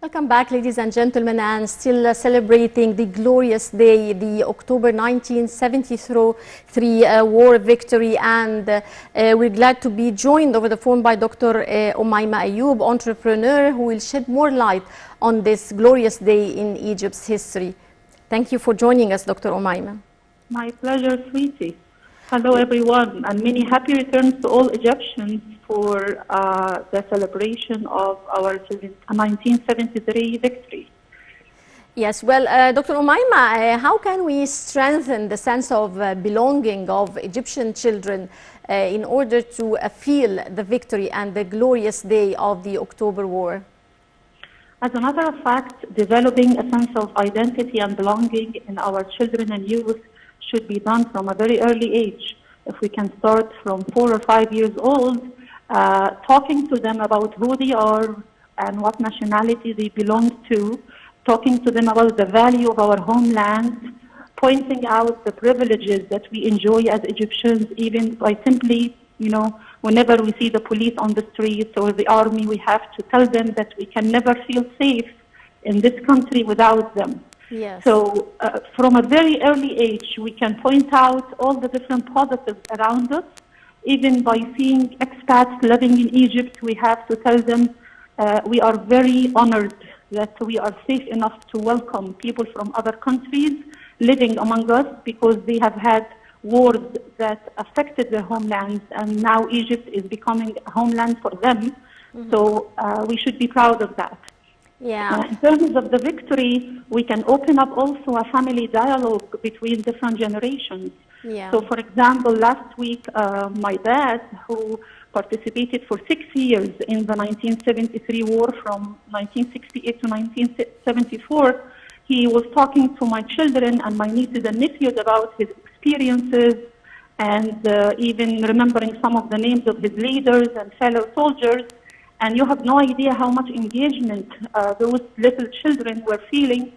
Welcome back, ladies and gentlemen, and still celebrating the glorious day, the October 1973 war victory. And we're glad to be joined over the phone by Dr. Omaima Ayoub, entrepreneur, who will shed more light on this glorious day in Egypt's history. Thank you for joining us, Dr. Omaima. My pleasure, sweetie. Hello, everyone, and many happy returns to all Egyptians for the celebration of our 1973 victory. Yes, well, Dr. Omaima, how can we strengthen the sense of belonging of Egyptian children in order to feel the victory and the glorious day of the October War? As a matter of fact, developing a sense of identity and belonging in our children and youth should be done from a very early age. If we can start from 4 or 5 years old, talking to them about who they are and what nationality they belong to, talking to them about the value of our homeland, pointing out the privileges that we enjoy as Egyptians, even by simply, whenever we see the police on the streets or the army, we have to tell them that we can never feel safe in this country without them. Yes. So from a very early age, we can point out all the different positives around us. Even by seeing expats living in Egypt, we have to tell them we are very honored that we are safe enough to welcome people from other countries living among us, because they have had wars that affected their homelands, and now Egypt is becoming a homeland for them. Mm-hmm. So we should be proud of that. Yeah. In terms of the victory, we can open up also a family dialogue between different generations. Yeah. So, for example, last week, my dad, who participated for 6 years in the 1973 war from 1968 to 1974, he was talking to my children and my nieces and nephews about his experiences, and even remembering some of the names of his leaders and fellow soldiers. And you have no idea how much engagement those little children were feeling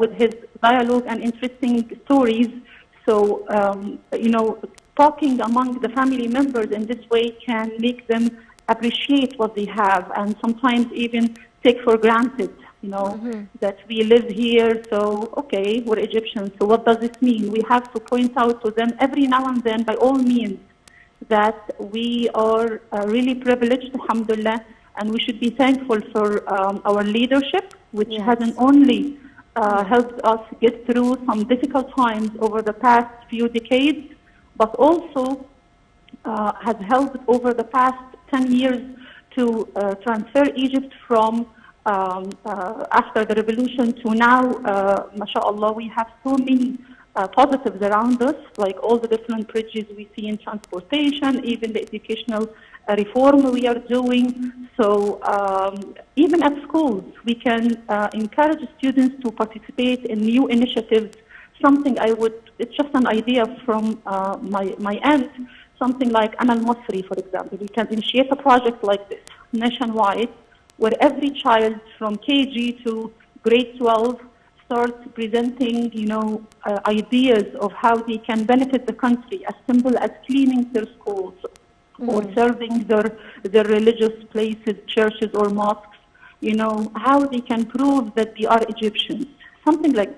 with his dialogue and interesting stories. So, talking among the family members in this way can make them appreciate what they have, and sometimes even take for granted, mm-hmm. that we live here. So, okay, we're Egyptians. So what does this mean? We have to point out to them every now and then, by all means, that we are really privileged, alhamdulillah, and we should be thankful for our leadership, which yes. hasn't only helped us get through some difficult times over the past few decades, but also has helped over the past 10 years to transfer Egypt from after the revolution to now. MashaAllah, we have so many positives around us, like all the different bridges we see in transportation, even the educational reform we are doing. So even at schools, we can encourage students to participate in new initiatives. It's just an idea from my end, something like Amal Masri, for example. We can initiate a project like this nationwide, where every child from KG to grade 12 start presenting, ideas of how they can benefit the country, as simple as cleaning their schools, mm-hmm. or serving their religious places, churches or mosques, how they can prove that they are Egyptians, something like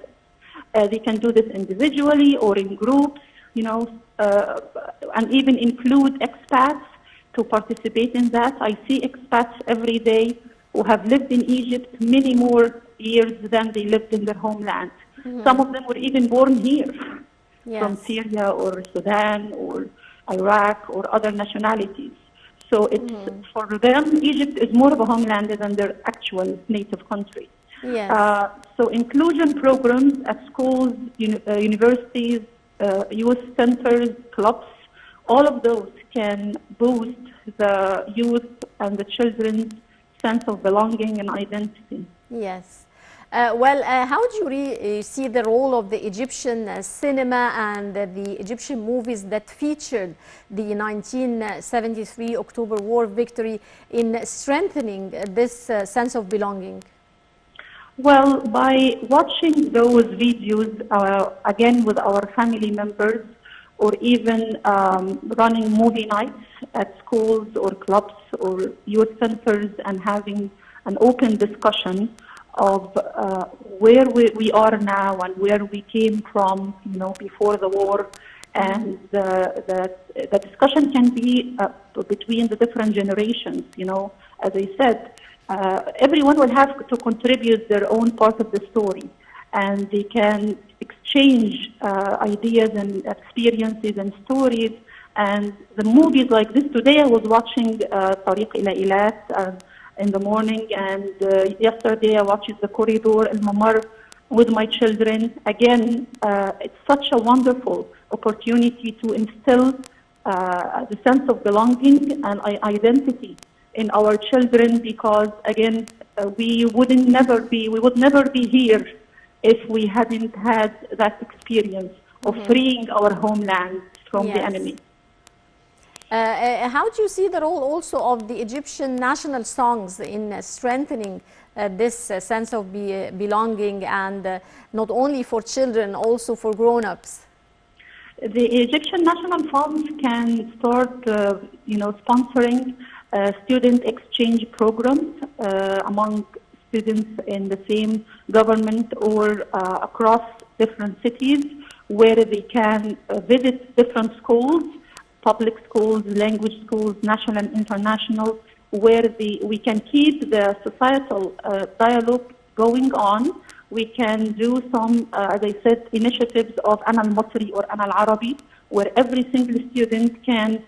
that. They can do this individually or in groups, and even include expats to participate in that. I see expats every day who have lived in Egypt many more years than they lived in their homeland. Mm-hmm. Some of them were even born here, yes. from Syria or Sudan or Iraq or other nationalities. So it's mm-hmm. for them, Egypt is more of a homeland than their actual native country. Yes. So inclusion programs at schools, universities, youth centers, clubs, all of those can boost the youth and the children's sense of belonging and identity. Yes. How do you see the role of the Egyptian cinema and the Egyptian movies that featured the 1973 October War victory in strengthening this sense of belonging? Well, by watching those videos, again with our family members, or even running movie nights at schools or clubs or youth centers and having an open discussion, of where we are now and where we came from, before the war. And the discussion can be between the different generations. As I said, everyone will have to contribute their own part of the story, and they can exchange ideas and experiences and stories. And the movies like this, today I was watching طريق إلى إيلات in the morning, and yesterday I watched The Corridor, El Mamar, with my children. Again, it's such a wonderful opportunity to instill the sense of belonging and identity in our children, because again, we would never be here if we hadn't had that experience of freeing our homeland from the enemy. How do you see the role also of the Egyptian national songs in strengthening this sense of belonging, and not only for children, also for grown-ups? The Egyptian national funds can start, sponsoring student exchange programs among students in the same government or across different cities, where they can visit different schools, public schools, language schools, national and international, where we can keep the societal dialogue going on. We can do some, as I said, initiatives of Ana al-Masri or Ana al-Arabi, where every single student can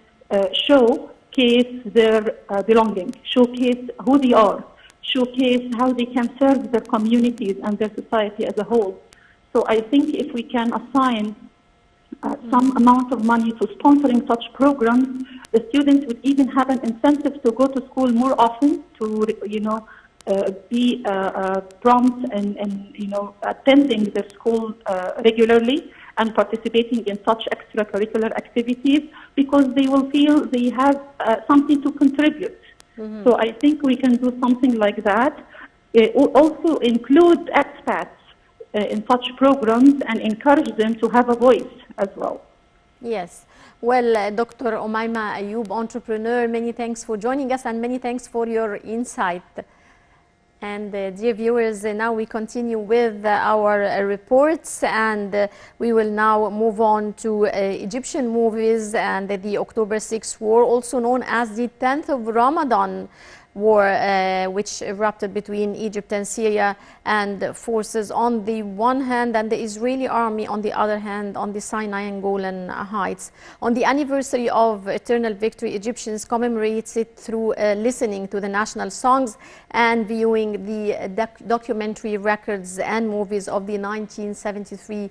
showcase their belonging, showcase who they are, showcase how they can serve their communities and their society as a whole. So I think if we can assign some amount of money to sponsoring such programs, the students would even have an incentive to go to school more often, to be prompt and attending their school regularly and participating in such extracurricular activities, because they will feel they have something to contribute. So I think we can do something like that. Also include expats in such programs and encourage them to have a voice as well. Yes. Well, Dr. Omaima Ayoub, entrepreneur, many thanks for joining us and many thanks for your insight. And dear viewers, now we continue with our reports, and we will now move on to Egyptian movies and the October 6th war, also known as the 10th of Ramadan war, which erupted between Egypt and Syria and forces on the one hand and the Israeli army on the other hand on the Sinai and Golan Heights. On the anniversary of Eternal Victory, Egyptians commemorate it through listening to the national songs and viewing the documentary records and movies of the 1973